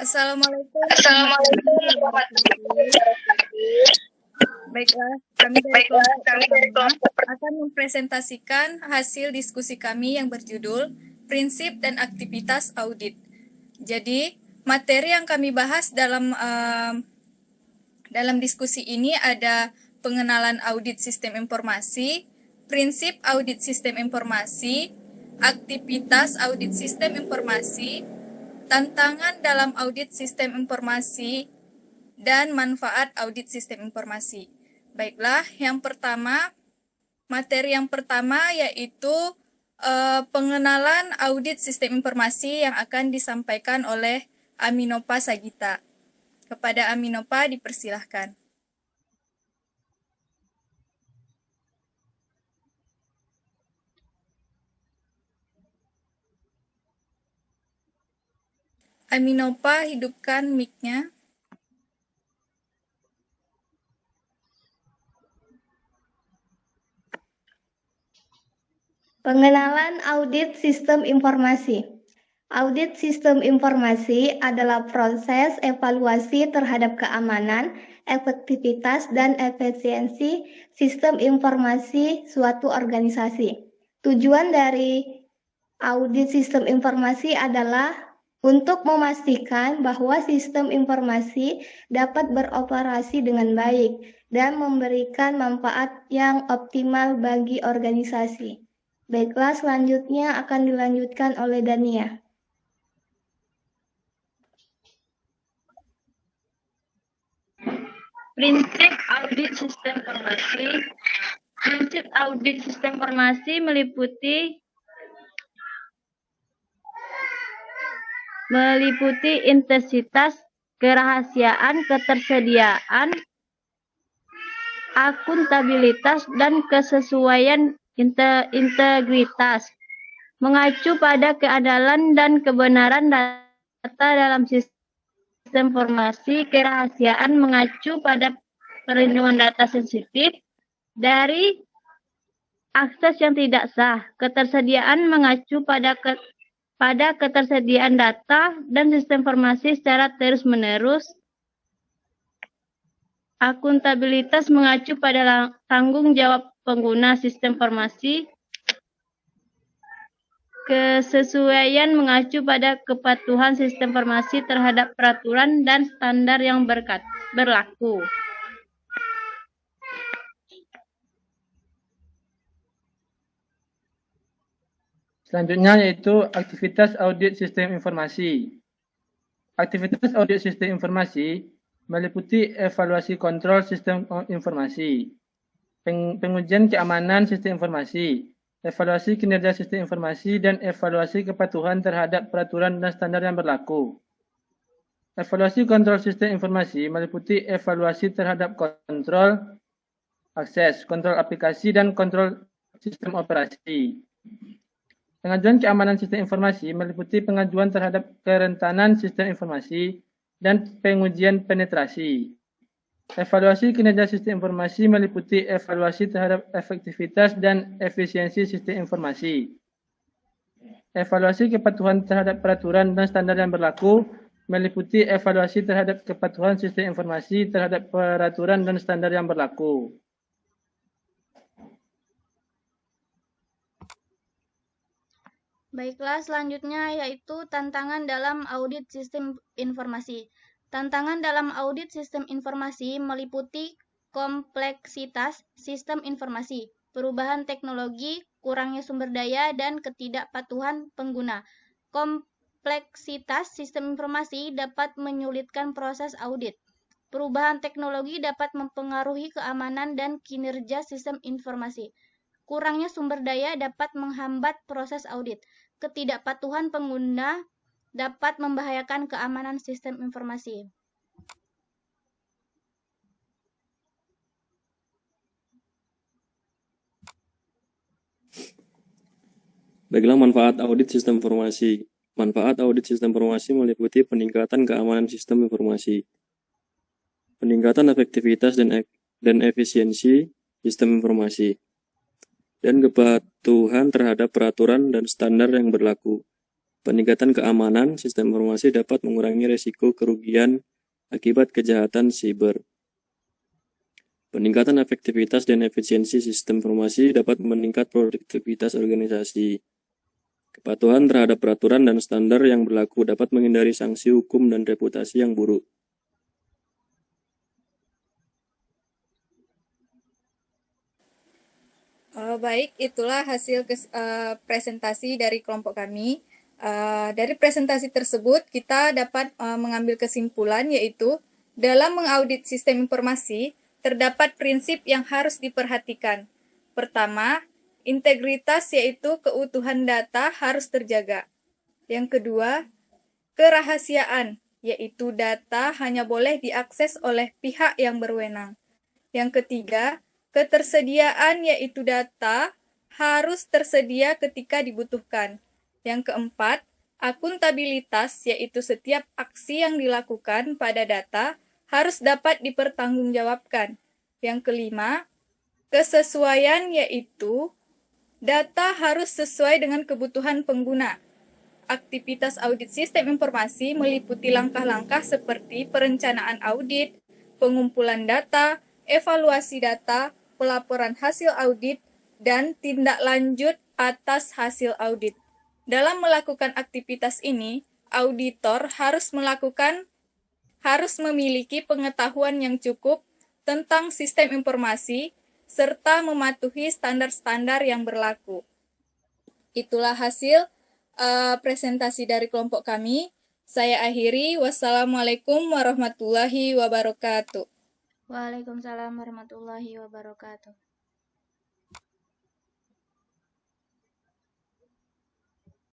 Assalamualaikum. Baiklah, kami dari kelompok pertama akan mempresentasikan hasil diskusi kami yang berjudul Prinsip dan Aktivitas Audit. Jadi, materi yang kami bahas dalam diskusi ini ada pengenalan audit sistem informasi, prinsip audit sistem informasi, aktivitas audit sistem informasi, tantangan dalam audit sistem informasi, dan manfaat audit sistem informasi. Baiklah, materi yang pertama yaitu pengenalan audit sistem informasi yang akan disampaikan oleh Aminopa Sagita. Kepada Aminopa dipersilahkan. Aminopa, hidupkan mic-nya. Pengenalan audit sistem informasi. Audit sistem informasi adalah proses evaluasi terhadap keamanan, efektivitas, dan efisiensi sistem informasi suatu organisasi. Tujuan dari audit sistem informasi adalah untuk memastikan bahwa sistem informasi dapat beroperasi dengan baik dan memberikan manfaat yang optimal bagi organisasi. Baiklah, selanjutnya akan dilanjutkan oleh Dania. Prinsip audit sistem informasi. Prinsip audit sistem informasi meliputi intensitas, kerahasiaan, ketersediaan, akuntabilitas, dan kesesuaian integritas, mengacu pada keadilan dan kebenaran data dalam sistem informasi, kerahasiaan mengacu pada perlindungan data sensitif dari akses yang tidak sah, ketersediaan mengacu pada ketersediaan data dan sistem informasi secara terus-menerus, akuntabilitas mengacu pada tanggung jawab pengguna sistem informasi, kesesuaian mengacu pada kepatuhan sistem informasi terhadap peraturan dan standar yang berlaku. Selanjutnya yaitu aktivitas audit sistem informasi. Aktivitas audit sistem informasi meliputi evaluasi kontrol sistem informasi, pengujian keamanan sistem informasi, evaluasi kinerja sistem informasi, dan evaluasi kepatuhan terhadap peraturan dan standar yang berlaku. Evaluasi kontrol sistem informasi meliputi evaluasi terhadap kontrol akses, kontrol aplikasi, dan kontrol sistem operasi. Pengajuan keamanan sistem informasi meliputi pengajuan terhadap kerentanan sistem informasi dan pengujian penetrasi. Evaluasi kinerja sistem informasi meliputi evaluasi terhadap efektivitas dan efisiensi sistem informasi. Evaluasi kepatuhan terhadap peraturan dan standar yang berlaku meliputi evaluasi terhadap kepatuhan sistem informasi terhadap peraturan dan standar yang berlaku. Baiklah, selanjutnya yaitu tantangan dalam audit sistem informasi. Tantangan dalam audit sistem informasi meliputi kompleksitas sistem informasi, perubahan teknologi, kurangnya sumber daya, dan ketidakpatuhan pengguna. Kompleksitas sistem informasi dapat menyulitkan proses audit. Perubahan teknologi dapat mempengaruhi keamanan dan kinerja sistem informasi. Kurangnya sumber daya dapat menghambat proses audit. Ketidakpatuhan pengguna dapat membahayakan keamanan sistem informasi. Baiklah, manfaat audit sistem informasi. Manfaat audit sistem informasi meliputi peningkatan keamanan sistem informasi, peningkatan efektivitas dan efisiensi sistem informasi, dan kepatuhan terhadap peraturan dan standar yang berlaku. Peningkatan keamanan sistem informasi dapat mengurangi risiko kerugian akibat kejahatan siber. Peningkatan efektivitas dan efisiensi sistem informasi dapat meningkat produktivitas organisasi. Kepatuhan terhadap peraturan dan standar yang berlaku dapat menghindari sanksi hukum dan reputasi yang buruk. Baik, itulah hasil presentasi dari kelompok kami. Dari presentasi tersebut, kita dapat mengambil kesimpulan yaitu dalam mengaudit sistem informasi, terdapat prinsip yang harus diperhatikan. Pertama, integritas yaitu keutuhan data harus terjaga. Yang kedua, kerahasiaan yaitu data hanya boleh diakses oleh pihak yang berwenang. Yang ketiga, ketersediaan yaitu data harus tersedia ketika dibutuhkan. Yang keempat, akuntabilitas yaitu setiap aksi yang dilakukan pada data harus dapat dipertanggungjawabkan. Yang kelima, kesesuaian yaitu data harus sesuai dengan kebutuhan pengguna. Aktivitas audit sistem informasi meliputi langkah-langkah seperti perencanaan audit, pengumpulan data, evaluasi data, pelaporan hasil audit, dan tindak lanjut atas hasil audit. Dalam melakukan aktivitas ini, auditor harus memiliki pengetahuan yang cukup tentang sistem informasi serta mematuhi standar-standar yang berlaku. Itulah hasil presentasi dari kelompok kami. Saya akhiri. Wassalamualaikum warahmatullahi wabarakatuh. Waalaikumsalam warahmatullahi wabarakatuh.